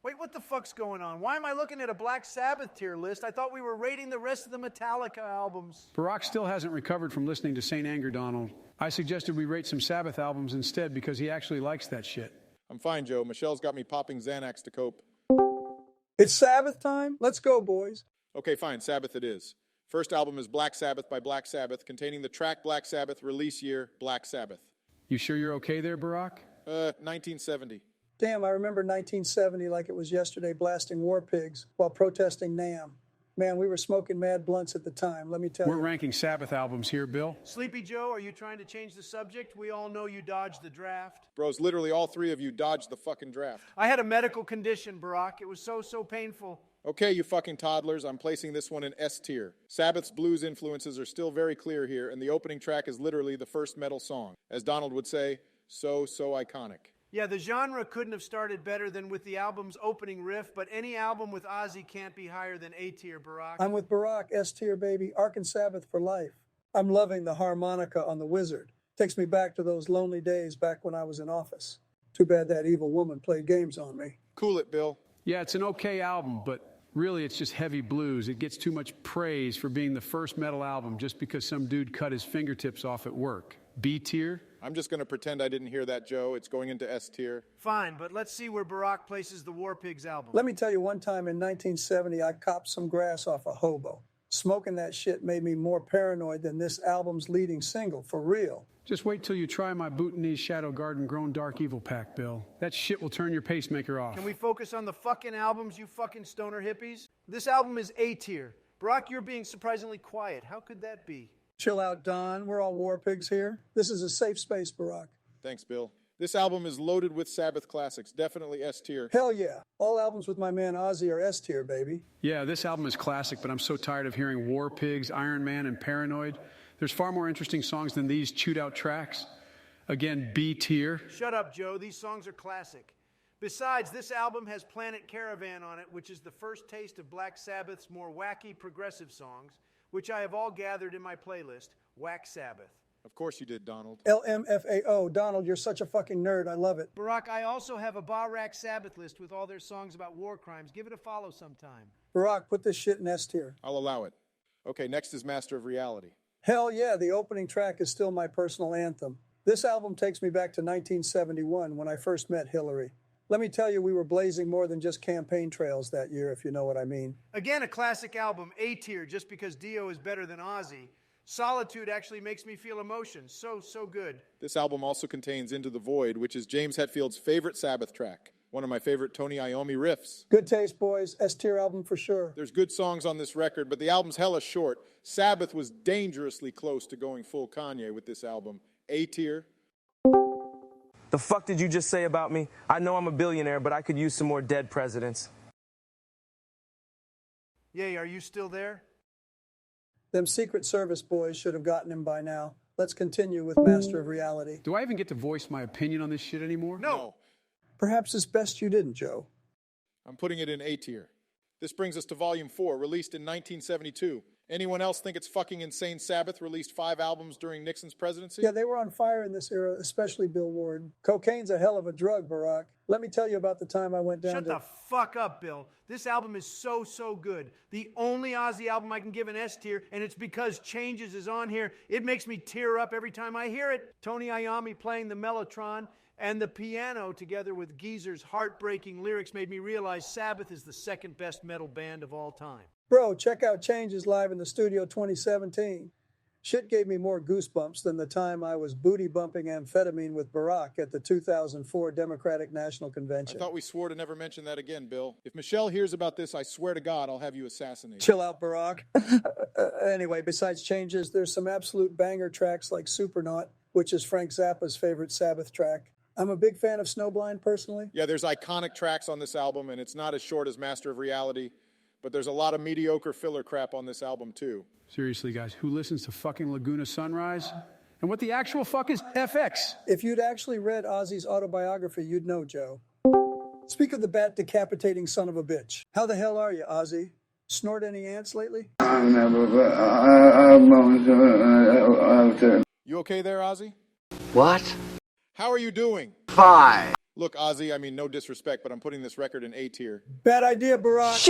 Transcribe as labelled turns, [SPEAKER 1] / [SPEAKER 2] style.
[SPEAKER 1] Wait, what the fuck's going on? Why am I looking at a Black Sabbath tier list? I thought we were rating the rest of the Metallica albums.
[SPEAKER 2] Barack still hasn't recovered from listening to St. Anger, Donald. I suggested we rate some Sabbath albums instead because he actually likes that shit.
[SPEAKER 3] I'm fine, Joe. Michelle's got me popping Xanax to cope.
[SPEAKER 4] It's Sabbath time. Let's go, boys.
[SPEAKER 3] Okay, fine. Sabbath it is. First album is Black Sabbath by Black Sabbath, containing the track Black Sabbath, release year, Black Sabbath.
[SPEAKER 2] You sure you're okay there, Barack?
[SPEAKER 3] 1970.
[SPEAKER 4] Damn, I remember 1970 like it was yesterday, blasting War Pigs while protesting NAMM. Man, we were smoking mad blunts at the time, let me tell you.
[SPEAKER 2] We're ranking Sabbath albums here, Bill.
[SPEAKER 1] Sleepy Joe, are you trying to change the subject? We all know you dodged the draft.
[SPEAKER 3] Bros, literally all three of you dodged the fucking draft.
[SPEAKER 1] I had a medical condition, Barack. It was so painful.
[SPEAKER 3] Okay, you fucking toddlers, I'm placing this one in S tier. Sabbath's blues influences are still very clear here, and the opening track is literally the first metal song. As Donald would say, so iconic.
[SPEAKER 1] Yeah, the genre couldn't have started better than with the album's opening riff, but any album with Ozzy can't be higher than A tier, Barack.
[SPEAKER 4] I'm with Barack, S tier, baby. Arkan Sabbath for life. I'm loving the harmonica on the Wizard. Takes me back to those lonely days back when I was in office. Too bad that evil woman played games on me.
[SPEAKER 3] Cool it, Bill.
[SPEAKER 2] Yeah, it's an okay album, but really it's just heavy blues. It gets too much praise for being the first metal album just because some dude cut his fingertips off at work. B tier?
[SPEAKER 3] I'm just going to pretend I didn't hear that, Joe. It's going into S tier.
[SPEAKER 1] Fine, but let's see where Barack places the War Pigs album.
[SPEAKER 4] Let me tell you, one time in 1970, I copped some grass off a hobo. Smoking that shit made me more paranoid than this album's leading single, for real.
[SPEAKER 2] Just wait till you try my Bhutanese Shadow Garden Grown Dark Evil pack, Bill. That shit will turn your pacemaker off.
[SPEAKER 1] Can we focus on the fucking albums, you fucking stoner hippies? This album is A tier. Barack, you're being surprisingly quiet. How could that be?
[SPEAKER 4] Chill out, Don. We're all war pigs here. This is a safe space, Barack.
[SPEAKER 3] Thanks, Bill. This album is loaded with Sabbath classics. Definitely S tier.
[SPEAKER 4] Hell yeah. All albums with my man Ozzy are S tier, baby.
[SPEAKER 2] Yeah, this album is classic, but I'm so tired of hearing War Pigs, Iron Man, and Paranoid. There's far more interesting songs than these chewed out tracks. Again, B tier.
[SPEAKER 1] Shut up, Joe. These songs are classic. Besides, this album has Planet Caravan on it, which is the first taste of Black Sabbath's more wacky progressive songs, which I have all gathered in my playlist, Whack Sabbath.
[SPEAKER 3] Of course you did, Donald.
[SPEAKER 4] LMFAO. Donald, you're such a fucking nerd. I love it.
[SPEAKER 1] Barack, I also have a Barak Sabbath list with all their songs about war crimes. Give it a follow sometime.
[SPEAKER 4] Barack, put this shit in S tier.
[SPEAKER 3] I'll allow it. Okay, next is Master of Reality.
[SPEAKER 4] Hell yeah, the opening track is still my personal anthem. This album takes me back to 1971 when I first met Hillary. Let me tell you, we were blazing more than just campaign trails that year, if you know what I mean.
[SPEAKER 1] Again, a classic album, A tier, just because Dio is better than Ozzy. Solitude actually makes me feel emotion. So good.
[SPEAKER 3] This album also contains Into the Void, which is James Hetfield's favorite Sabbath track. One of my favorite Tony Iommi riffs.
[SPEAKER 4] Good taste, boys. S tier album for sure.
[SPEAKER 3] There's good songs on this record, but the album's hella short. Sabbath was dangerously close to going full Kanye with this album. A tier.
[SPEAKER 5] The fuck did you just say about me? I know I'm a billionaire, but I could use some more dead presidents.
[SPEAKER 1] Yay, are you still there?
[SPEAKER 4] Them Secret Service boys should have gotten him by now. Let's continue with Master of Reality.
[SPEAKER 2] Do I even get to voice my opinion on this shit anymore?
[SPEAKER 3] No.
[SPEAKER 4] Perhaps it's best you didn't, Joe.
[SPEAKER 3] I'm putting it in A tier. This brings us to Volume 4, released in 1972. Anyone else think it's fucking insane Sabbath released 5 albums during Nixon's presidency?
[SPEAKER 4] Yeah, they were on fire in this era, especially Bill Ward. Cocaine's a hell of a drug, Barack. Let me tell you about the time I went down
[SPEAKER 1] Shut the fuck up, Bill. This album is so good. The only Ozzy album I can give an S tier, and it's because Changes is on here. It makes me tear up every time I hear it. Tony Iommi playing the mellotron and the piano together with Geezer's heartbreaking lyrics made me realize Sabbath is the second best metal band of all time.
[SPEAKER 4] Bro, check out Changes live in the studio 2017. Shit gave me more goosebumps than the time I was booty bumping amphetamine with Barack at the 2004 Democratic National Convention.
[SPEAKER 3] I thought we swore to never mention that again, Bill. If Michelle hears about this, I swear to God, I'll have you assassinated.
[SPEAKER 4] Chill out, Barack. Anyway, besides Changes, there's some absolute banger tracks like Supernaut, which is Frank Zappa's favorite Sabbath track. I'm a big fan of Snowblind, personally.
[SPEAKER 3] Yeah, there's iconic tracks on this album, and it's not as short as Master of Reality, but there's a lot of mediocre filler crap on this album, too.
[SPEAKER 2] Seriously, guys, who listens to fucking Laguna Sunrise? And what the actual fuck is FX?
[SPEAKER 4] If you'd actually read Ozzy's autobiography, you'd know, Joe. Speak of the bat decapitating son of a bitch. How the hell are you, Ozzy? Snort any ants lately?
[SPEAKER 3] You okay there, Ozzy?
[SPEAKER 6] What?
[SPEAKER 3] How are you doing?
[SPEAKER 6] Fine.
[SPEAKER 3] Look, Ozzy, I mean, no disrespect, but I'm putting this record in A tier.
[SPEAKER 4] Bad idea, Barack.